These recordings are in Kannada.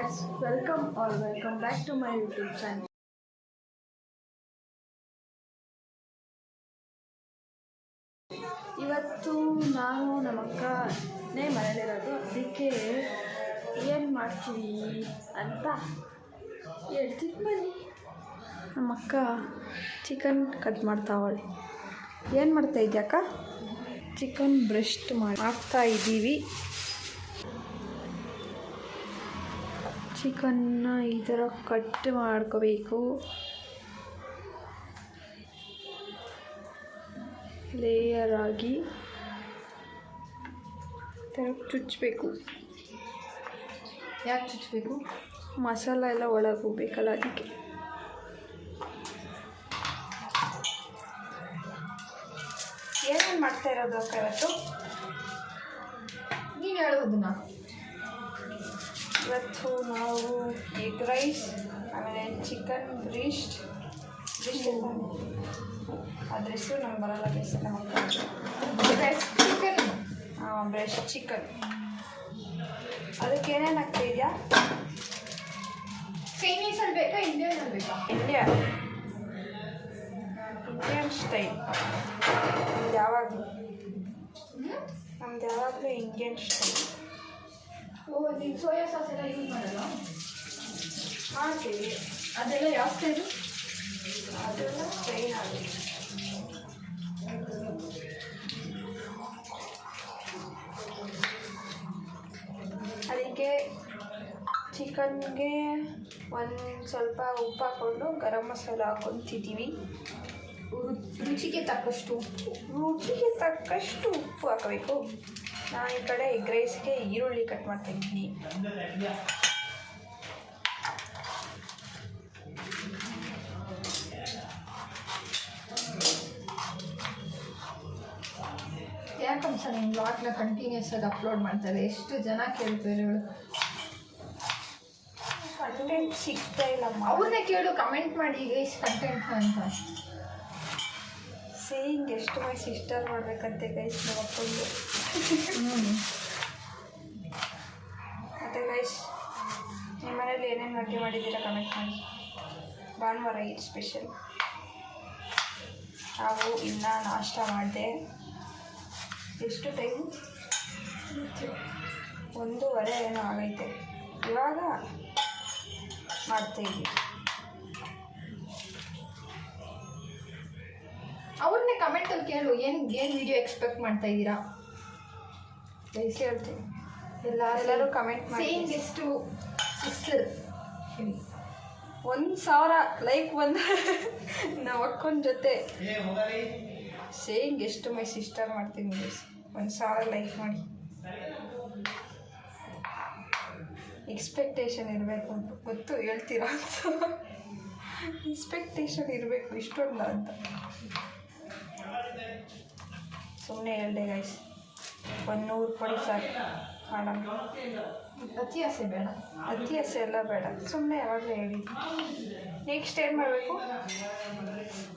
guys, welcome back to my YouTube channel. ಇವತ್ತು ನಾನು ನಮ್ಮ ಅಕ್ಕನೇ ಮನೇಲಿರೋದು, ಅದಕ್ಕೆ ಏನು ಮಾಡ್ತೀವಿ ಅಂತ ಹೇಳ್ತೀನಿ ಬನ್ನಿ. ನಮ್ಮ ಅಕ್ಕ ಚಿಕನ್ ಕಟ್ ಮಾಡ್ತಾವಳೆ. ಏನು ಮಾಡ್ತಾ ಇದ್ಯಾ ಅಕ್ಕ? ಚಿಕನ್ ಬ್ರೆಸ್ಟ್ ಮಾಡ್ತಾ ಇದ್ದೀವಿ. ಚಿಕನ್ನ ಈ ಥರ ಕಟ್ ಮಾಡ್ಕೋಬೇಕು, ಲೇಯರ್ ಆಗಿ ಥರ ಚುಚ್ಚಬೇಕು. ಯಾಕೆ ಚುಚ್ಚಬೇಕು? ಮಸಾಲ ಎಲ್ಲ ಒಳಗೆ ಹೋಗ್ಬೇಕಲ್ಲ, ಅದಕ್ಕೆ. ಏನೇನು ಮಾಡ್ತಾ ಇರೋದು ಅಕ್ಕ ಇವತ್ತು? ನೀನು ಹೇಳೋದನ್ನ. ಇವತ್ತು ನಾವು ಎಗ್ ರೈಸ್, ಆಮೇಲೆ ಚಿಕನ್ ಬ್ರೆಸ್ಟ್ ಎಲ್ಲ ಅದ್ರ ಹೆಸರು ನಮ್ಗೆ ಬರಲ್ಲ, ಬ್ರೆಸ್ಟ್ ಚಿಕನ್. Breast chicken. ಅದಕ್ಕೆ ಏನೇನು ಆಗ್ತಾ ಇದೆಯಾ? ಚೈನೀಸಲ್ಲಿ ಬೇಕಾ ಇಂಡಿಯನಲ್ಲಿ ಬೇಕಾ? Indian style. ಯಾವಾಗಲೂ ಇಂಡಿಯನ್ ಸ್ಟೈಲ್. ನೀನು ಸೋಯಾ ಸಾಸ್ ಎಲ್ಲ ಯೂಸ್ ಮಾಡಲ್ಲ? ಮಾಡ್ತೀವಿ. ಅದೆಲ್ಲ ಯಾವ ಸ್ಟೈಲು? ಅದೆಲ್ಲ ಸ್ಟೈಲ್ ಆಗುತ್ತೆ. ಅದಕ್ಕೆ ಚಿಕನ್ಗೆ ಒಂದು ಸ್ವಲ್ಪ ಉಪ್ಪು ಹಾಕ್ಕೊಂಡು ಗರಂ ಮಸಾಲ ಹಾಕ್ಕೊತಿದ್ದೀವಿ. ರುಚಿಗೆ ತಕ್ಕಷ್ಟು ಉಪ್ಪು ಹಾಕಬೇಕು. ನಾನು ಈ ಕಡೆ ಎಗ್ ರೈಸ್ಗೆ ಈರುಳ್ಳಿ ಕಟ್ ಮಾಡ್ತಾಯಿದ್ದೀನಿ. ಯಾಕಂತ ನಿಮ್ಮ ಬ್ಲಾಗ್ನ ಕಂಟಿನ್ಯೂಸ್ ಆಗಿ ಅಪ್ಲೋಡ್ ಮಾಡ್ತಾರೆ, ಎಷ್ಟು ಜನ ಕೇಳ್ತಾರೆ ಹೇಳು? ಕಂಟೆಂಟ್ ಸಿಗ್ತಾ ಇಲ್ಲ. ಅವ್ರನ್ನೇ ಕೇಳು, ಕಮೆಂಟ್ ಮಾಡಿ ಗೈಸ್ ಕಂಟೆಂಟ್ ಅಂತ. ಸೇಯಿಂಗ್ ಎಷ್ಟು ಮೈ ಸಿಸ್ಟರ್ ಮಾಡಬೇಕಂತೆ ಗೈಸ್ ನೋಡ್ಕೊಂಡು. ಮತ್ತು ಗೈಸ್, ನಿಮ್ಮ ಮನೇಲಿ ಏನೇನು ಅಡುಗೆ ಮಾಡಿದ್ದೀರಾ ಕಮೆಂಟ್ ಮಾಡಿ. ಭಾನುವಾರ ಇದು ಸ್ಪೆಷಲ್. ನಾವು ಇನ್ನೂ ನಾಷ್ಟ ಮಾಡಿದೆ. ಎಷ್ಟು ಟೈಮು? 1:30 ಏನೋ ಆಗೈತೆ. ಇವಾಗ ಮಾಡ್ತಾಯಿದ್ದೀವಿ. ಅವ್ರನ್ನೇ ಕಮೆಂಟಲ್ಲಿ ಕೇಳು, ಏನು ವಿಡಿಯೋ ಎಕ್ಸ್ಪೆಕ್ಟ್ ಮಾಡ್ತಾ ಇದ್ದೀರಾ? ಹೇಳ್ತೀನಿ. ಎಲ್ಲರೂ ಕಮೆಂಟ್ ಮಾಡಿ. ಸೇಯಿಂಗ್ ಎಷ್ಟು ಸಿಸ್ಟರ್? 1,000 ಲೈಕ್ ಬಂದು ನಾವು ಅಕ್ಕನ ಜೊತೆ ಸೇಯಿಂಗ್ ಎಷ್ಟು ಮೈ ಸಿಸ್ಟರ್ ಮಾಡ್ತೀನಿ. 1,000 ಲೈಕ್ ಮಾಡಿ. ಎಕ್ಸ್ಪೆಕ್ಟೇಷನ್ ಇರಬೇಕು ಅಂತ ಗೊತ್ತು, ಹೇಳ್ತೀರಾ ಅಂತ. ಎಕ್ಸ್ಪೆಕ್ಟೇಷನ್ ಇರಬೇಕು, ಇಷ್ಟೊಂದು ಅಂತ ಸುಮ್ಮನೆ ಹೇಳ್ದೆ ಗೈಸ್. 100 ಕೊಡಿ ಸಾಕು ಮಾಡೋಣ. ಅತಿ ಆಸೆ ಬೇಡ, ಅತಿ ಆಸೆ ಎಲ್ಲ ಬೇಡ, ಸುಮ್ಮನೆ ಯಾವಾಗಲೂ ಹೇಳಿ. ನೆಕ್ಸ್ಟ್ ಏನು ಮಾಡಬೇಕು?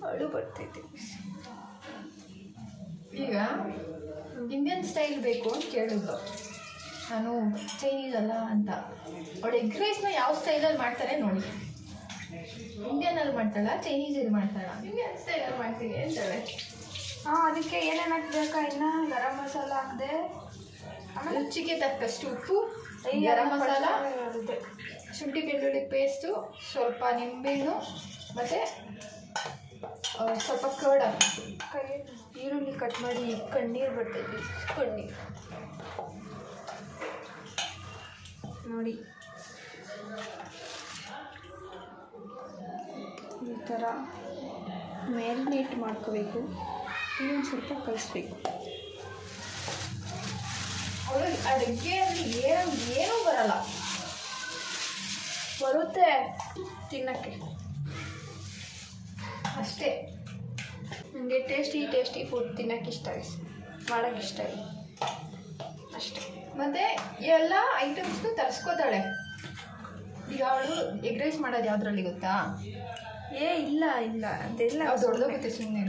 ಅಳು ಬರ್ತೈತೆ. ಈಗ ಇಂಡಿಯನ್ ಸ್ಟೈಲ್ ಬೇಕು ಅಂತ ಕೇಳಿದ್ದು ನಾನು, ಚೈನೀಸ್ ಅಲ್ಲ ಅಂತ. ಅವಳು ಎಗ್ ರೈಸ್ನ ಯಾವ ಸ್ಟೈಲಲ್ಲಿ ಮಾಡ್ತಾರೆ ನೋಡಿ. ಇಂಡಿಯನಲ್ಲಿ ಮಾಡ್ತಾಳ, ಚೈನೀಸಲ್ಲಿ ಮಾಡ್ತಾಳ, ಇಂಡಿಯನ್ ಸ್ಟೈಲಲ್ಲಿ ಮಾಡ್ತೀನಿ ಅಂತಾಳೆ. ಅದಕ್ಕೆ ಏನೇನು ಹಾಕ್ಬೇಕಾ? ಇನ್ನು ಗರಂ ಮಸಾಲ ಹಾಕಿದೆ, ಆಮೇಲೆ ರುಚಿಗೆ ತಕ್ಕಷ್ಟು ಉಪ್ಪು, ಗರಂ ಮಸಾಲ, ಶುಂಠಿ ಬೆಳ್ಳುಳ್ಳಿ ಪೇಸ್ಟು, ಸ್ವಲ್ಪ ನಿಂಬೆಹಣ್ಣು, ಮತ್ತು ಸ್ವಲ್ಪ ಕರ್ಡ್ ಹಾಕಿ. ಈರುಳ್ಳಿ ಕಟ್ ಮಾಡಿ ಕಣ್ಣೀರು ಬರ್ತೈತಿ. ಕಣ್ಣೀರು ನೋಡಿ, ಈ ಥರ ಮ್ಯಾರಿನೇಟ್ ಮಾಡ್ಕೋಬೇಕು. ಇನ್ನೊಂದು ಸ್ವಲ್ಪ ಕಲಿಸ್ಬೇಕು. ಅವಳು ಅಡುಗೆಯಲ್ಲಿ ಏನೂ ಬರಲ್ಲ, ಬರುತ್ತೆ ತಿನ್ನೋಕ್ಕೆ ಅಷ್ಟೇ. ನನಗೆ ಟೇಸ್ಟಿ ಫುಡ್ ತಿನ್ನೋಕ್ಕೆ ಇಷ್ಟ ಇದೆ, ಮಾಡೋಕ್ಕೆ ಇಷ್ಟ ಇದೆ ಅಷ್ಟೇ. ಮತ್ತು ಎಲ್ಲ ಐಟಮ್ಸ್ನು ತರಿಸ್ಕೋತಾಳೆ. ಈಗ ಅವಳು ಎಗ್ ರೈಸ್ ಮಾಡೋದು ಯಾವುದ್ರಲ್ಲಿ ಗೊತ್ತಾ? ಇಲ್ಲ ಅದೆಲ್ಲ ದೊಡ್ಡದಾಗುತ್ತೆ. ಸುಮ್ಮನೆ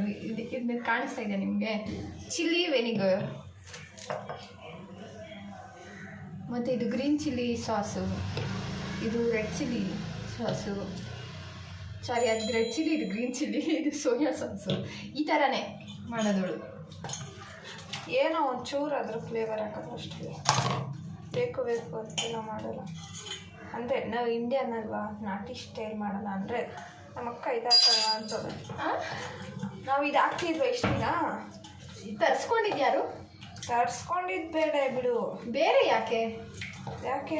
ಇದು ಕಾಣಿಸ್ತಾ ಇದೆ ನಿಮಗೆ? ಚಿಲ್ಲಿ ವೆನಿಗರ್, ಮತ್ತು ಇದು ಗ್ರೀನ್ ಚಿಲ್ಲಿ ಸಾಸು, ಇದು ರೆಡ್ ಚಿಲ್ಲಿ ಸಾಸು, ಸಾರಿ ಅದು ರೆಡ್ ಚಿಲ್ಲಿ, ಇದು ಗ್ರೀನ್ ಚಿಲ್ಲಿ, ಇದು ಸೋಯಾ ಸಾಸು. ಈ ಥರನೇ ಮಾಡೋದಳು. ಏನೋ ಒಂಚೂರು ಅದ್ರ ಫ್ಲೇವರ್ ಹಾಕೋದು ಅಷ್ಟೇ, ಬೇಕು ಅಂತೆಲ್ಲ ಮಾಡಲ್ಲ. ಅಂದರೆ ನಾವು ಇಂಡಿಯನ್ ಅಲ್ವಾ, ನಾಟಿ ಸ್ಟೈಲ್ ಮಾಡೋಣ ಅಂದರೆ ನಮ್ಮ ಅಕ್ಕ ಇದಾಕಲ್ಲ ಅಂತವ್ರೆ. ನಾವು ಇದು ಹಾಕ್ತಿದ್ವ ಇಷ್ಟು ದಿನ. ತರಿಸ್ಕೊಂಡಿದ್ಯಾರು? ತರಿಸ್ಕೊಂಡಿದ್ದು ಬೇಡ ಬಿಡು. ಬೇರೆ ಯಾಕೆ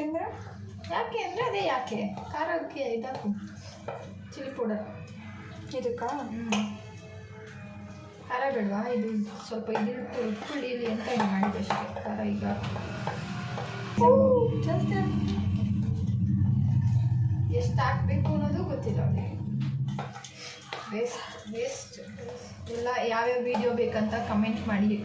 ಅಂದರೆ ಅದೇ ಯಾಕೆ ಖಾರಕ್ಕೆ ಇದಾಕು ಚಿಲ್ಲಿ ಪೌಡರ್. ಇದಕ್ಕಾ ಖಾರ ಬೇಡವಾ? ಇದು ಸ್ವಲ್ಪ ಇದಿರುತ್ತೆ, ಉಟ್ಕೊಳ್ಳಿರಿ ಅಂತ ಇದು ಮಾಡಿದೆ ಅಷ್ಟೇ. ಖಾರ ಈಗ ಜಾಸ್ತಿ ಎಷ್ಟು ಹಾಕಬೇಕು ಅನ್ನೋದು ಗೊತ್ತಿಲ್ಲ ಅವಳಿಗೆ. ವೇಸ್ಟ್ ಎಲ್ಲ ಯಾವ್ಯಾವ ವಿಡಿಯೋ ಬೇಕಂತ ಕಮೆಂಟ್ ಮಾಡಿ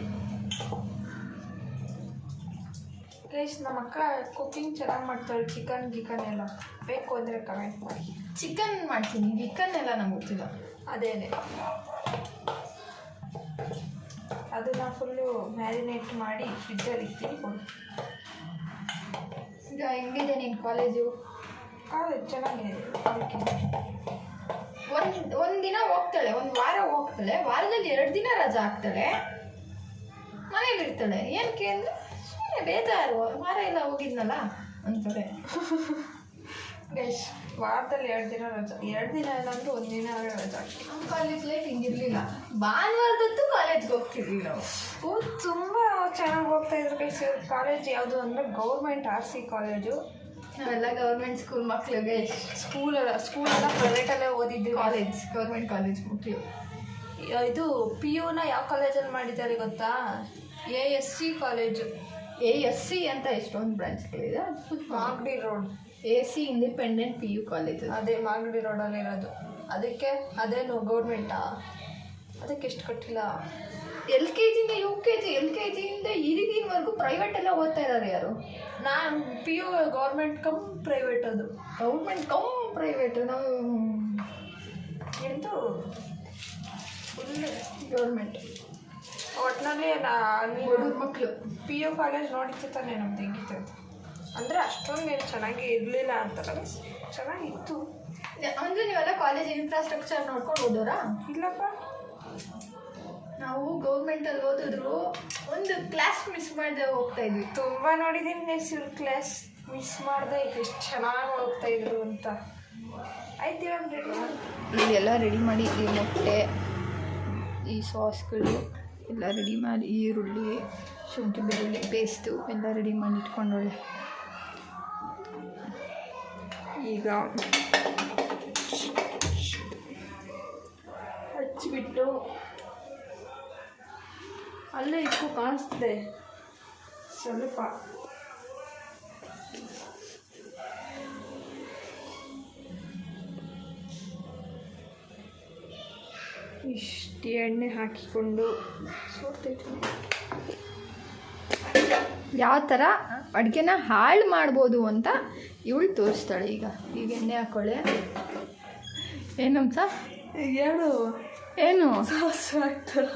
ಗೈಸ್. ನಮ್ಮ ಅಕ್ಕ ಕುಕಿಂಗ್ ಚೆನ್ನಾಗಿ ಮಾಡ್ತಾಳೆ, ಚಿಕನ್ ಎಲ್ಲ ಬೇಕು ಅಂದರೆ ಕಮೆಂಟ್ ಮಾಡಿ. ಚಿಕನ್ ಮಾಡ್ತೀನಿ, ಚಿಕನ್ ಎಲ್ಲ ನಂಗೆ ಗೊತ್ತಿಲ್ಲ. ಅದೇನೆ ಅದನ್ನು ಫುಲ್ಲು ಮ್ಯಾರಿನೇಟ್ ಮಾಡಿ ಫ್ರಿಜ್ಜಲ್ಲಿ ಇರ್ತೀನಿ ಕೊಡು. ಈಗ ಹೆಂಗಿದೆ ನಿನ್ನ ಕಾಲೇಜು? ಕಾಲೇಜ್ ಚೆನ್ನಾಗಿದೆ. ಒಂದು ದಿನ ಹೋಗ್ತಾಳೆ, ಒಂದು ವಾರ ಹೋಗ್ತಾಳೆ, ವಾರದಲ್ಲಿ 2 ದಿನ ರಜಾ ಹಾಕ್ತಾಳೆ, ಮನೇಲಿ ಇರ್ತಾಳೆ. ಏನಕ್ಕೆ ಅಂದರೆ ಸುಮ್ಮನೆ ಬೇಜಾರು, ವಾರ ಎಲ್ಲ ಹೋಗಿದ್ನಲ್ಲ ಅಂತಾರೆ. ಗೈಸ್ ವಾರದಲ್ಲಿ 2 ದಿನ ರಜಾ, 2 ದಿನ ಇಲ್ಲ ಅಂದ್ರೆ 1 ದಿನ ರಜಾ. ನಮ್ಮ ಕಾಲೇಜ್ ಲೈಫ್ ಹಿಂಗಿರಲಿಲ್ಲ. ಭಾನುವಾರದತ್ತು ಕಾಲೇಜ್ಗೆ ಹೋಗ್ತಿದ್ವಿ ನಾವು. ತುಂಬ ಚೆನ್ನಾಗಿ ಹೋಗ್ತಾಯಿದ್ರು ಗೈಸ್. ಕಾಲೇಜ್ ಯಾವುದು ಅಂದರೆ ಗೌರ್ಮೆಂಟ್ RC ಕಾಲೇಜು. ನಾವೆಲ್ಲ ಗೌರ್ಮೆಂಟ್ ಸ್ಕೂಲ್ ಮಕ್ಕಳಿಗೆ. ಸ್ಕೂಲೆಲ್ಲ ಪ್ರೈವೇಟಲ್ಲೇ ಓದಿದ್ದು. ಗೌರ್ಮೆಂಟ್ ಕಾಲೇಜ್ ಮಕ್ಕಳು. ಇದು PUನ ಯಾವ ಕಾಲೇಜಲ್ಲಿ ಮಾಡಿದ್ದಾರೆ ಗೊತ್ತಾ? ASC college. ASC ಅಂತ ಎಷ್ಟೊಂದು ಬ್ರಾಂಚ್ಗಳಿದೆ. Magadi road AC independent PU college. ಅದೇ ಮಾಗಡಿ ರೋಡಲ್ಲಿರೋದು. ಅದಕ್ಕೆ ಅದೇನು ಗೌರ್ಮೆಂಟಾ? ಅದಕ್ಕೆ ಎಷ್ಟು ಕಟ್ಟಿಲ್ಲ. LKG ಇಂದ UKG, LKG ಇಂದ ಹಿರಿದಿನವರೆಗೂ ಪ್ರೈವೇಟೆಲ್ಲ ಓದ್ತಾ ಇದ್ದಾರೆ. ಯಾರು? ನಾನು PU ಗೌರ್ಮೆಂಟ್ ಕಮ್ ಪ್ರೈವೇಟ್. ಅದು ಗೌರ್ಮೆಂಟ್ ಕಮ್ ಪ್ರೈವೇಟ್. ನಾವು ಎಂದು ಫುಲ್ ಗೌರ್ಮೆಂಟ್. ಒಟ್ಟಿನಲ್ಲಿ ಬಡವ್ರ ಮಕ್ಕಳು. PU ಕಾಲೇಜ್ ನೋಡಿತ್ತು ತಾನೇ ನಮ್ದು ಹೆಂಗಿತ್ತು ಅಂತ. ಅಂದರೆ ಅಷ್ಟೊಂದೇನು ಚೆನ್ನಾಗಿ ಇರಲಿಲ್ಲ ಅಂತಲ್ಲ, ಚೆನ್ನಾಗಿತ್ತು. ಅಂದರೆ ನೀವೆಲ್ಲ ಕಾಲೇಜ್ ಇನ್ಫ್ರಾಸ್ಟ್ರಕ್ಚರ್ ನೋಡ್ಕೊಂಡು ಓದೋರಾ? ಇಲ್ಲಪ್ಪ, ನಾವು ಗೌರ್ಮೆಂಟಲ್ಲಿ ಓದಿದ್ರು ಒಂದು ಕ್ಲಾಸ್ ಮಿಸ್ ಮಾಡದೆ ಹೋಗ್ತಾ ಇದ್ವಿ. ತುಂಬ ನೋಡಿದ್ದೀನಿ ನೆಕ್ಸ್ಟ್ ಕ್ಲಾಸ್ ಮಿಸ್ ಮಾಡಿದೆ, ಎಷ್ಟು ಚೆನ್ನಾಗಿ ಹೋಗ್ತಾಯಿದ್ರು ಅಂತ. ಆಯ್ತು, ಇವಾಗ ರೆಡಿ ಇದೆಲ್ಲ ರೆಡಿ ಮಾಡಿ, ಈ ಮೊಟ್ಟೆ, ಈ ಸಾಸ್ಗಳು ಎಲ್ಲ ರೆಡಿ ಮಾಡಿ, ಈರುಳ್ಳಿ, ಶುಂಠಿ ಬೆಳ್ಳುಳ್ಳಿ ಪೇಸ್ಟು ಎಲ್ಲ ರೆಡಿ ಮಾಡಿ ಇಟ್ಕೊಂಡೋಳೆ. ಈಗ ಹಚ್ಚಿಬಿಟ್ಟು ಅಲ್ಲೇ ಇಟ್ಟು ಕಾಣಿಸ್ತಿದೆ ಸ್ವಲ್ಪ. ಇಷ್ಟು ಎಣ್ಣೆ ಹಾಕಿಕೊಂಡು ಯಾವ ಥರ ಅಡುಗೆನ ಹಾಳು ಮಾಡ್ಬೋದು ಅಂತ ಇವಳು ತೋರಿಸ್ತಾಳೆ. ಈಗ ಎಣ್ಣೆ ಹಾಕೊಳ್ಳೆ. ಏನಂಸ ಹೇಳು, ಏನು ಸಾಸಿವೆ ಹಾಕ್ತಾರ?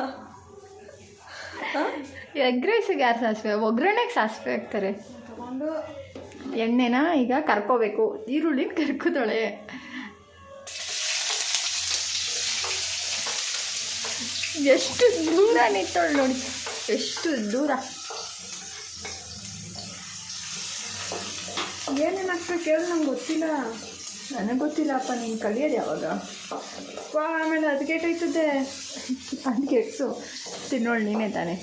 ಎಗ್ ರೈಸಿಗೆ ಯಾರು ಸಾಸಿವೆ? ಒಗ್ಗರಣೆಗೆ ಸಾಸಿವೆ ಹಾಕ್ತಾರೆ. ತಗೊಂಡು ಎಣ್ಣೆನ ಈಗ ಕರ್ಕೋಬೇಕು. ಈರುಳ್ಳಿ ಕರ್ಕೋತಾಳೆ. ಎಷ್ಟು ದೂರ ನಿಂತೋಳು ನೋಡಿ, ಎಷ್ಟು ದೂರ. ಏನೇನು ಹಾಕ್ಬೇಕು ಕೇಳಿ, ನಂಗೆ ಗೊತ್ತಿಲ್ಲ. ನನಗೆ ಗೊತ್ತಿಲ್ಲಪ್ಪ, ನೀನು ಕಲಿಯೋದು ಯಾವಾಗ? ಆಮೇಲೆ ಅದಕ್ಕೆ ಆಯ್ತದೆ. ಅದಕ್ಕೆ ಎಕ್ಸು ತಿನ್ನೋಳು ನೀನೇ ತಾನೆ.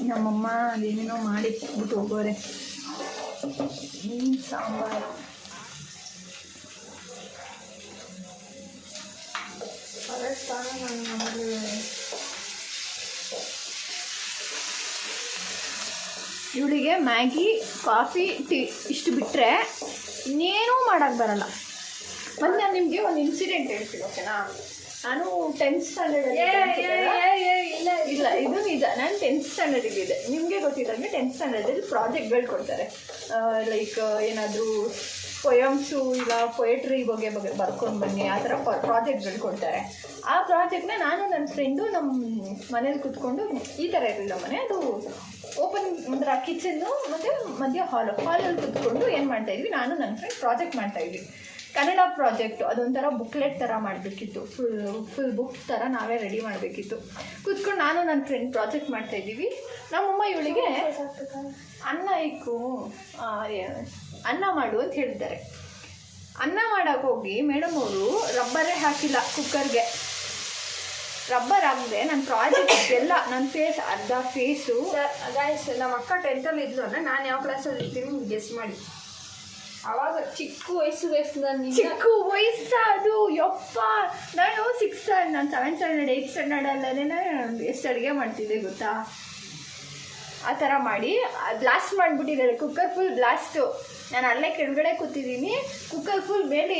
ನಮ್ಮಮ್ಮ ಅದೇನೇನೋ ಮಾಡಿ ಬಿಟ್ಟು ಹೋಗೋರೆ. ಮೀನು ಸಾಂಬಾರು, ಇವಳಿಗೆ ಮ್ಯಾಗಿ, ಕಾಫಿ, ಟೀ ಇಷ್ಟು ಬಿಟ್ಟರೆ ಇನ್ನೇನೂ ಮಾಡೋಕ್ಕೆ ಬರಲ್ಲ. ಮತ್ತು ನಾನು ನಿಮಗೆ ಒಂದು ಇನ್ಸಿಡೆಂಟ್ ಹೇಳ್ತೀನಿ, ಓಕೆನಾ? ನಾನು 10th ಸ್ಟ್ಯಾಂಡರ್ಡಲ್ಲಿ ಇಲ್ಲ, ಇದು ನಿಜ. ನಾನು 10th ಸ್ಟ್ಯಾಂಡರ್ಡಿಗಿದೆ. ನಿಮಗೆ ಗೊತ್ತಿದ್ದಂಗೆ 10th ಸ್ಟ್ಯಾಂಡರ್ಡಲ್ಲಿ ಪ್ರಾಜೆಕ್ಟ್ಗಳು ಕೊಡ್ತಾರೆ. ಲೈಕ್ ಏನಾದರೂ ಪೊಯಮ್ಸು ಇಲ್ಲ ಪೊಯೆಟ್ರಿ ಬಗ್ಗೆ ಬರ್ಕೊಂಡು ಬನ್ನಿ, ಆ ಥರ ಪ್ರಾಜೆಕ್ಟ್ಗಳು ಕೊಡ್ತಾರೆ. ಆ ಪ್ರಾಜೆಕ್ಟ್ನ ನಾನು ನನ್ನ ಫ್ರೆಂಡು ನಮ್ಮ ಮನೇಲಿ ಕೂತ್ಕೊಂಡು, ಈ ಥರ ಇರಲಿಲ್ಲ ಮನೆ, ಅದು ಓಪನ್ ಅಂದ್ರೆ ಕಿಚನ್ನು ಮತ್ತು ಮಧ್ಯೆ ಹಾಲಲ್ಲಿ ಕೂತ್ಕೊಂಡು ಏನು ಮಾಡ್ತಾಯಿದ್ವಿ, ನಾನು ನನ್ನ ಫ್ರೆಂಡ್ ಪ್ರಾಜೆಕ್ಟ್ ಮಾಡ್ತಾಯಿದ್ವಿ. ಕನ್ನಡ ಪ್ರಾಜೆಕ್ಟು, ಅದೊಂಥರ ಬುಕ್ಲೆಟ್ ಥರ ಮಾಡಬೇಕಿತ್ತು, ಫುಲ್ ಬುಕ್ ಥರ ನಾವೇ ರೆಡಿ ಮಾಡಬೇಕಿತ್ತು. ಕೂತ್ಕೊಂಡು ನಾನು ನನ್ನ ಫ್ರೆಂಡ್ ಪ್ರಾಜೆಕ್ಟ್ ಮಾಡ್ತಾಯಿದ್ದೀವಿ. ನಮ್ಮಮ್ಮ ಇವಳಿಗೆ ಅನ್ನ ಮಾಡು ಅಂತ ಹೇಳಿದ್ದಾರೆ. ಅನ್ನ ಮಾಡೋಕೆ ಹೋಗಿ ಮೇಡಮ್ ಅವರು ರಬ್ಬರೇ ಹಾಕಿಲ್ಲ ಕುಕ್ಕರ್ಗೆ. ರಬ್ಬರ್ ಹಾಕಿದೆ ನನ್ನ ಪ್ರಾಜೆಕ್ಟ್ ಎಲ್ಲ, ನನ್ನ ಫೇಸ್ ಅರ್ಧ ಫೇಸು. ಗಾಯ್ಸ್, ನಮ್ಮ ಅಕ್ಕ 10th ಇದ್ಲು ಅಂದರೆ ನಾನು ಯಾವ ಕ್ಲಾಸಲ್ಲಿ ಇರ್ತೀನಿ ಗೆಸ್ ಮಾಡಿ. ಆವಾಗ ಚಿಕ್ಕ ವಯಸ್ಸು ಅದು ಯಪ್ಪ. ನಾನು 6th, ನಾನು 7th ಸ್ಟ್ಯಾಂಡರ್ಡ್ 8th ಸ್ಟ್ಯಾಂಡರ್ಡಲ್ಲೇ ಎಷ್ಟು ಅಡುಗೆ ಮಾಡ್ತಿದ್ದೆ ಗೊತ್ತಾ. ಆ ಥರ ಮಾಡಿ ಬ್ಲಾಸ್ಟ್ ಮಾಡಿಬಿಟ್ಟಿದ್ದಾರೆ ಕುಕ್ಕರ್, ಫುಲ್ ಬ್ಲಾಸ್ಟು. ನಾನು ಅಲ್ಲೇ ಕೆಳಗಡೆ ಕೂತಿದ್ದೀನಿ, ಕುಕ್ಕರ್ ಫುಲ್ ಮೇಲೆ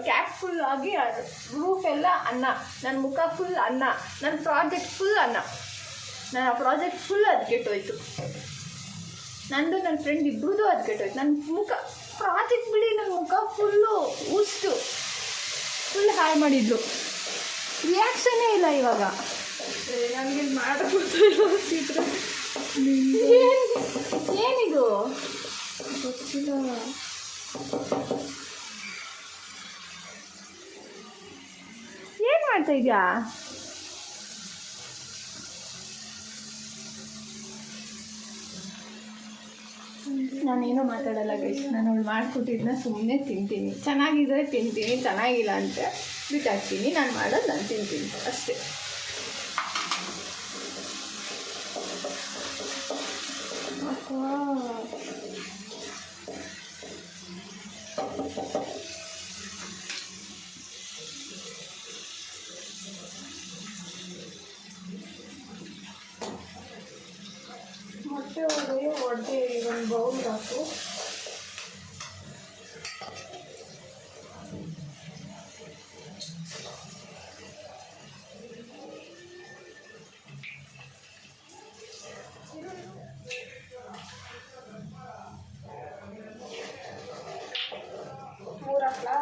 ಕ್ಯಾಪ್ ಫುಲ್ ಆಗಿ ರೂಫ್ ಎಲ್ಲ ಅನ್ನ, ನನ್ನ ಮುಖ ಫುಲ್ ಅನ್ನ, ನನ್ನ ಪ್ರಾಜೆಕ್ಟ್ ಫುಲ್ ಅನ್ನ. ನನ್ನ ಪ್ರಾಜೆಕ್ಟ್ ಫುಲ್ ಅದಕ್ಕೆಟ್ಟೋಯ್ತು. ನಂದು ನನ್ನ ಫ್ರೆಂಡ್ ಇಬ್ಬರದು ಅದಕ್ಕೆಟ್ಟೋಯ್ತು. ನನ್ನ ಮುಖ ಪ್ರಾಜೆಕ್ಟ್ ಬಿಡಿ, ನನ್ನ ಮುಖ ಫುಲ್ಲು ಉಸ್ತು, ಫುಲ್ ಹಾಳು ಮಾಡಿದ್ರು. ರಿಯಾಕ್ಷನ್ನೇ ಇಲ್ಲ ಇವಾಗ. ನನಗೆ ಮಾಡೋಕ್ಕಿದ್ರು ಏನಿದು ಗೊತ್ತಿಲ್ಲ. ಏನು ಮಾಡ್ತಾ ಇದೆಯಾ? ನಾನೇನೋ ಮಾತಾಡಲ್ಲ ಗೈಸ್. ನಾನು ಅವಳು ಮಾಡಿಕೊಟ್ಟಿದ್ದನ್ನ ಸುಮ್ಮನೆ ತಿಂತೀನಿ. ಚೆನ್ನಾಗಿದ್ರೆ ತಿಂತೀನಿ, ಚೆನ್ನಾಗಿಲ್ಲ ಅಂತ ಬಿಟ್ಟಾಕ್ತೀನಿ. ನಾನು ಮಾಡೋದು ನಾನು ತಿಂತೀನಿ ಅಷ್ಟೇ. ಮೊಟ್ಟೆ ಒಡೆದು ಒಂದು ಬೌಲ್ ಹಾಕು. ಮೂರು ಹಾಕ್ಲಾ?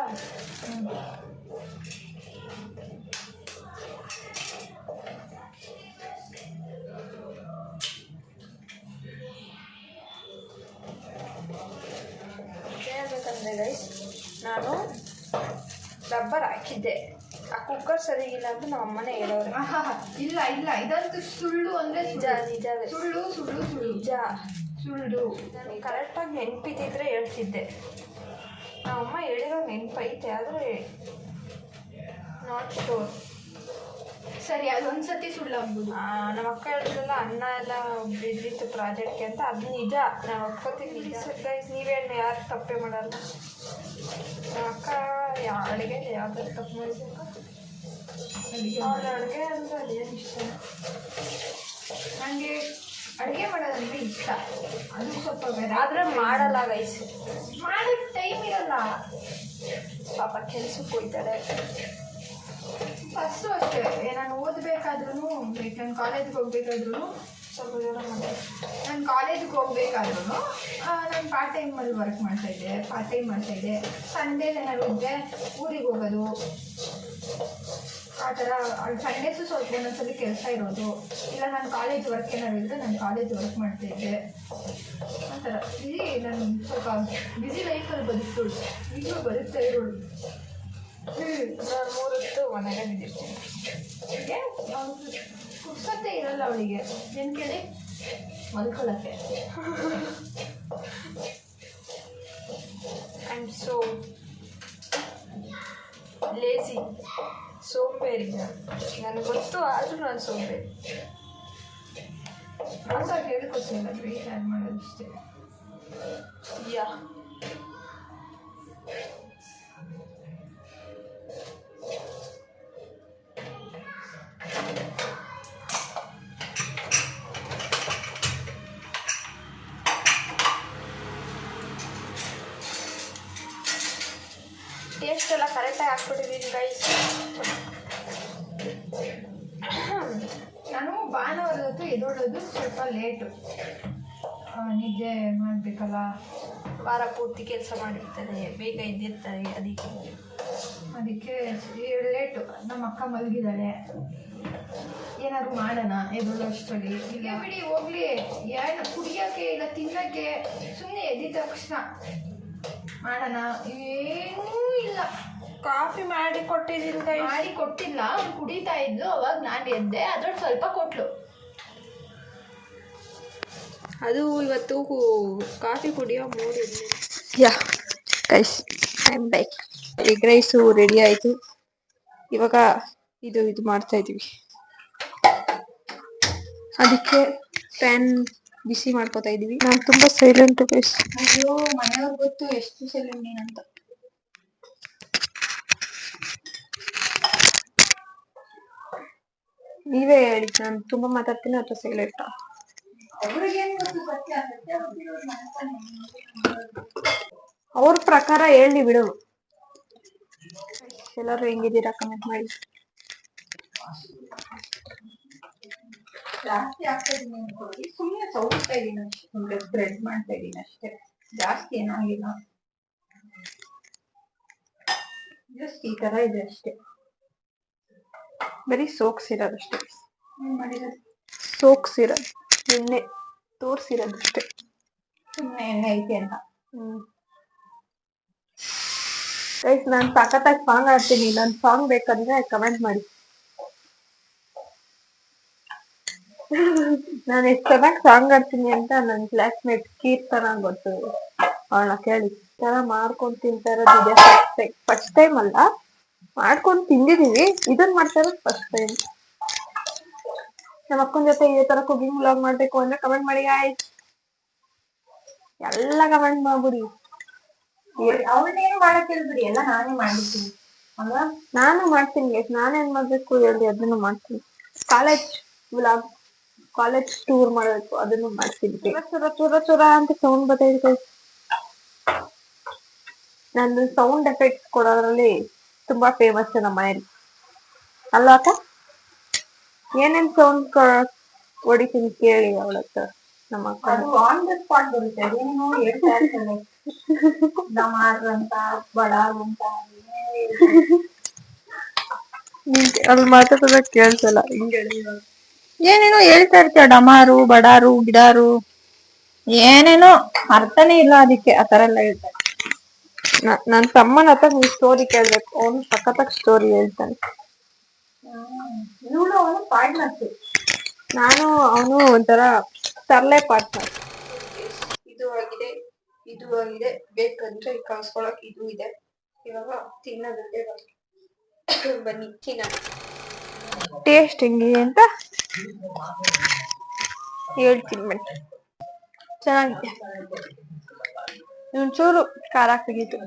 ಹೇಳ್ಬೇಕಂದ್ರೆ ಗೈಸ್, ನಾನು ರಬ್ಬರ್ ಹಾಕಿದ್ದೆ, ಆ ಕುಕ್ಕರ್ ಸರಿಗಿಲ್ಲ ಅಂತ ನಮ್ಮ ಅಮ್ಮನೇ ಹೇಳೋರು. ಇಲ್ಲ ಇಲ್ಲ, ಇದಂತೂ ಸುಳ್ಳು ಅಂದರೆ ನಿಜವೇ. ಸುಳ್ಳು ಸುಳ್ಳು ಸುಳ್ಳು ನಿಜ ಸುಳ್ಳು. ನನಗೆ ಕರೆಕ್ಟಾಗಿ ನೆನಪಿದ್ದಿದ್ರೆ ಹೇಳ್ತಿದ್ದೆ. ನಮ್ಮಮ್ಮ ಹೇಳಿರೋ ನೆನಪೈತೆ, ಆದರೆ ನಾಟ್ ಶೋರ್. ಸರಿ, ಅದೊಂದು ಸತಿ ಸುಳ್ಳಾಗ್ಬೋದು. ನಮ್ಮ ಅಕ್ಕ ಹೇಳಿದ್ರಲ್ಲ ಅನ್ನ ಎಲ್ಲ ಬಿದ್ದಿತ್ತು ಪ್ರಾಜೆಕ್ಟ್ಗೆ ಅಂತ, ಅದು ನಿಜ. ನಾನು ಒಪ್ಕೋತೀನಿ. ನಿಜ ಗೈಸ್, ನೀವೇನು ಯಾರು ತಪ್ಪೇ ಮಾಡಲ್ಲ. ನಮ್ಮ ಅಕ್ಕ ಅಡುಗೆ ಯಾವ್ದಾದ್ರು ತಪ್ಪು ಮಾಡಿದ್ಬೇಕು. ಅವ್ರ ಅಡುಗೆ ಅಂದರೆ ಅದೇನು ಇಷ್ಟ. ನನಗೆ ಅಡುಗೆ ಮಾಡೋದಂದ್ರೆ ಇಷ್ಟ, ಅದು ಸ್ವಲ್ಪ ಬೇರೆ. ಆದರೆ ಮಾಡಲ್ಲ ಗೈಸ್, ಮಾಡೋಕ್ಕೆ ಟೈಮ್ ಇರಲ್ಲ. ಪಾಪ ಕೆಲ್ಸಕ್ಕೆ ಹೋಗ್ತಾರೆ. ಫಸ್ಟು ಅಷ್ಟೇ, ನಾನು ಓದಬೇಕಾದ್ರೂ, ನಾನು ಕಾಲೇಜ್ಗೆ ಹೋಗ್ಬೇಕಾದ್ರೂ ಸ್ವಲ್ಪ ಜನ ಮಾಡ್ತಾರೆ. ನಾನು ಕಾಲೇಜಿಗೆ ಹೋಗ್ಬೇಕಾದ್ರೂ ನಾನು ಪಾರ್ಟ್ ಟೈಮಲ್ಲಿ ವರ್ಕ್ ಮಾಡ್ತಾಯಿದ್ದೆ. ಸಂಡೇಸ್ ಏನಾದ್ರು ಇದ್ದರೆ ಊರಿಗೆ ಹೋಗೋದು, ಆ ಥರ. ಸಂಡೇಸು ಸ್ವಲ್ಪ ಒಂದೊಂದ್ಸಲಿ ಕೆಲಸ ಇರೋದು, ಇಲ್ಲ ನಾನು ಕಾಲೇಜ್ ವರ್ಕ್ ಏನಾದ್ರು ಇದ್ದರೆ ನಾನು ಕಾಲೇಜ್ ವರ್ಕ್ ಮಾಡ್ತಾಯಿದ್ದೆ. ಆ ಥರ ನಾನು ಸ್ವಲ್ಪ ಬ್ಯುಸಿ ಲೈಫಲ್ಲಿ ಬದುಕ್ತೋಳು, ಈಗಲೂ ಬದುಕ್ತಾ ಇರೋಳು. ನಾನು 3 ಹೊತ್ತು ಮನೆಗೆ ಬಿದ್ದಿರ್ತೀನಿ. ಪುಸ್ತಕ ಇರಲ್ಲ ಅವಳಿಗೆ, ಏನು ಕೇಳಿ ಮಲ್ಕೊಳ್ಳೋಕ್ಕೆ. ಐ ಆಮ್ ಸೋ ಲೇಜಿ, ಸೋಂಬೇರಿ. ನನಗೆ ಗೊತ್ತು, ಆದರೂ ನಾನು ಸೋಂಬೇರಿ. ಹೊಸ ಹೇಳ್ಕೊಡ್ತಿಲ್ಲ, ವೇಟ್ ಆ್ಯಡ್ ಮಾಡೋದು ಅಷ್ಟೇ. ಯಾ ಟೇಸ್ಟ್ ಎಲ್ಲ ಕರೆಕ್ಟಾಗಿ ಹಾಕ್ಬಿಟ್ಟಿದ್ದೀನಿ ಗೈಸ್. ನಾನು ಭಾನುವಾರ ಹೊತ್ತು ಎದ್ದೊಳ್ಳೋದು ಸ್ವಲ್ಪ ಲೇಟು, ನಿದ್ದೆ ಮಾಡಬೇಕಲ್ಲ ವಾರ ಪೂರ್ತಿ ಕೆಲಸ ಮಾಡಿರ್ತಾರೆ, ಬೇಗ ಎದ್ದಿರ್ತಾರೆ. ಅದಕ್ಕೆ ಲೇಟು. ನಮ್ಮ ಅಕ್ಕ ಮಲಗಿದ್ದಾಳೆ, ಏನಾದ್ರು ಮಾಡೋಣ ಎದುರು ಅಷ್ಟರಲ್ಲಿ. ಇಲ್ಲ ಬಿಡಿ ಹೋಗ್ಲಿ, ಏನು ಕುಡಿಯೋಕ್ಕೆ ಇಲ್ಲ ತಿನ್ನೋಕ್ಕೆ, ಸುಮ್ಮನೆ ಎದ್ದಿದ ತಕ್ಷಣ ಮಾಡೋಣ ಏನೂ ಇಲ್ಲ. ಕಾಫಿ ಮಾಡಿ ಕೊಟ್ಟಿದ್ದಿಲ್ಲ, ಮಾಡಿ ಕೊಟ್ಟಿಲ್ಲ, ಅವ್ನು ಕುಡಿತಾ ಇದ್ದು. ಅವಾಗ ನಾನು ಎದ್ದೆ, ಅದ್ರಲ್ಲಿ ಸ್ವಲ್ಪ ಕೊಟ್ಲು. ಅದು ಇವತ್ತು ಕಾಫಿ ಕುಡಿಯೋ ಮೂಡ್ ಇರಲಿಲ್ಲ. ಯಾ guys, I am back. Egg rice ready ಆಯಿತು. ಇವಾಗ ಇದು ಮಾಡ್ತಾ ಇದೀವಿ. ಅದಕ್ಕೆ ಪ್ಯಾನ್ ಬಿಸಿ ಮಾಡ್ಕೋತಾ ಇದೀವಿ. ನಾನು ತುಂಬಾ ಸೈಲೆಂಟ್ ಗೈಸ್. ಅಯ್ಯೋ, ಮನೆಯವ್ರಿಗೆ ಗೊತ್ತು ಎಷ್ಟು ಸೈಲೆಂಟ್ ನೀನಂತ. ನೀವೇ ಹೇಳಿ, ನಾನು ತುಂಬಾ ಮಾತಾಡ್ತೀನಿ ಅಥವಾ ಸೈಲೆಂಟಾ? ಅವ್ರ ಪ್ರಕಾರ ಹೇಳಿ ಬಿಡು. ಎಲ್ಲರೂ ಹೆಂಗಿದ್ದೀರಾ ಕಮೆಂಟ್ ಮಾಡಿ. ಜಾಸ್ತಿ ಆಗ್ತಾ ಇದೀನಿ ಅನ್ಕೊಳ್ಳಿ, ಸುಮ್ಮನೆ ಸೌಡ್ತಾ ಇದೀನಿ ಅಷ್ಟೇ, ಸ್ಪ್ರೆಡ್ ಮಾಡ್ತಾ ಇದೀನಿ ಅಷ್ಟೇ, ಜಾಸ್ತಿ ಏನಾಗಿಲ್ಲ. ಜಸ್ಟ್ ಈ ತರ ಇದೆ ಅಷ್ಟೇ. ಬರೀ ಸೋಕ್ಸಿರೋದಷ್ಟೇ. ಮಾಡಿರೋದು ಸೋಕ್ಸಿರೋದು, ಎಣ್ಣೆ ತೋರ್ಸಿರೋದಷ್ಟೇ. ಸುಮ್ಮನೆ ಎಣ್ಣೆ ಐತೆ ಅಂತ. ಗೈಸ್, ನಾನು ಸಖತ್ತಾಗಿ ಸಾಂಗ್ ಆಡ್ತೀನಿ. ನನ್ನ ಸಾಂಗ್ ಬೇಕಂದ್ರೆ ಕಮೆಂಟ್ ಮಾಡಿ. ನಾನು ಎಷ್ಟು ಚೆನ್ನಾಗಿ ಸಾಂಗ್ ಆಡ್ತೀನಿ ಅಂತ ನನ್ನ ಕ್ಲಾಸ್ಮೇಟ್ ಕೀರ್ತನ ಗೊತ್ತು, ಅವಳ ಕೇಳಿ. ತರ ಮಾಡ್ಕೊಂಡು ತಿಂತಾ ಇರೋದು ಫಸ್ಟ್ ಟೈಮ್ ಅಲ್ಲ, ಮಾಡ್ಕೊಂಡು ತಿಂದಿದೀವಿ. ಇದನ್ ಮಾಡ್ತಾ ಇರೋದು ಫಸ್ಟ್ ಟೈಮ್. ನಮ್ಮ ಅಕ್ಕನ ಜೊತೆ ಇದೇ ತರ ಕುಕಿಂಗ್ ವ್ಲಾಗ್ ಮಾಡ್ಬೇಕು ಅಂದ್ರೆ ಕಮೆಂಟ್ ಮಾಡಿ ಆಯ್ತು, ಎಲ್ಲ ಕಮೆಂಟ್ ಮಾಡ್ಬಿಡಿ. ಅವಳನ್ನೇನು ಮಾಡಕ್ ಹೇಳ್ಬಿಡಿ, ಎಲ್ಲ ನಾನೇ ಮಾಡಿರ್ತೀನಿ ಅಲ್ವಾ. ನಾನು ಮಾಡ್ತೀನಿ ಗೈಸ್, ನಾನೇನ್ ಮಾಡ್ಬೇಕು ಹೇಳಿ ಅದನ್ನು ಮಾಡ್ತೀನಿ. ಕಾಲೇಜ್ ವ್ಲಾಗ್, ಕಾಲೇಜ್ ಟೂರ್ ಮಾಡಬೇಕು, ಅದನ್ನು ಮಾಡ್ತೀನಿ. ಚುರ ಚುರ ಚುರ ಅಂತ ಸೌಂಡ್ ಬರ್ತಾ. ನಾನು ಸೌಂಡ್ ಎಫೆಕ್ಟ್ಸ್ ಕೊಡೋದ್ರಲ್ಲಿ ತುಂಬಾ ಫೇಮಸ್ ನಮ್ಮ ಮನೇಲಿ, ಅಲ್ವಾ ಅಕ್ಕ? ಏನೇನ್ ಸೌಂಡ್ ಹೊಡಿತೀನಿ ಕೇಳಿ ಅವಳ ಹತ್ರ. ನಮ್ಮ ಅಕ್ಕ ಅದು ಆನ್ ದ ಸ್ಪಾಟ್ ಬರುತ್ತೆ, ಅದೇನೋ ಹೇಳ್ತಾ ಇರ್ತಾಳೆ, ಡಮಾರ್ ಅಂತ, ಬಡಾರ್ ಅಂತ. ಅಲ್ಲಿ ಮಾತಾಡೋದ ಕೇಳ್ಸಲ್ಲ, ಹಿಂಗೆ ಏನೇನೋ ಹೇಳ್ತಾ ಇರ್ತೀಯ, ಡಮಾರು ಬಡಾರು ಗಿಡಾರು, ಏನೇನೋ ಅರ್ಥನೇ ಇಲ್ಲ ಅದಕ್ಕೆ, ಆ ತರ ಎಲ್ಲ ಹೇಳ್ತಾರೆ. ನನ್ ತಮ್ಮನ ಹತ್ರ ನೀವು ಸ್ಟೋರಿ ಕೇಳ್ಬೇಕು, ಅವನು ಸಖತ್ತಾಗಿ ಸ್ಟೋರಿ ಹೇಳ್ತಾನೆ. ಇವಳು ಅವನು ಪಾರ್ಟ್ನರ್ಸ್, ನಾನು ಅವನು ಒಂಥರ ತರ್ಲೆ ಪಾರ್ಟ್ನರ್. ಇದು ಆಗಿದೆ, ಇದು ಆಗಿದೆ, ಬೇಕಂದ್ರೆ ಕಳ್ಸ್ಕೊಳಕ್ ಇದು ಇದೆ. ಇವಾಗ ತಿನ್ನೋದಕ್ಕೆ ಬನ್ನಿ ತಿನ್ನೋಣ. ಟೇಸ್ಟ್ ಹೆಂಗಿದೆ ಅಂತ ಹೇಳ್ತೀನಿ ಬನ್ನಿ. ಚೆನ್ನಾಗಿದೆ, ಒಂಚೂರು ಖಾರ ತೆಗೀತು.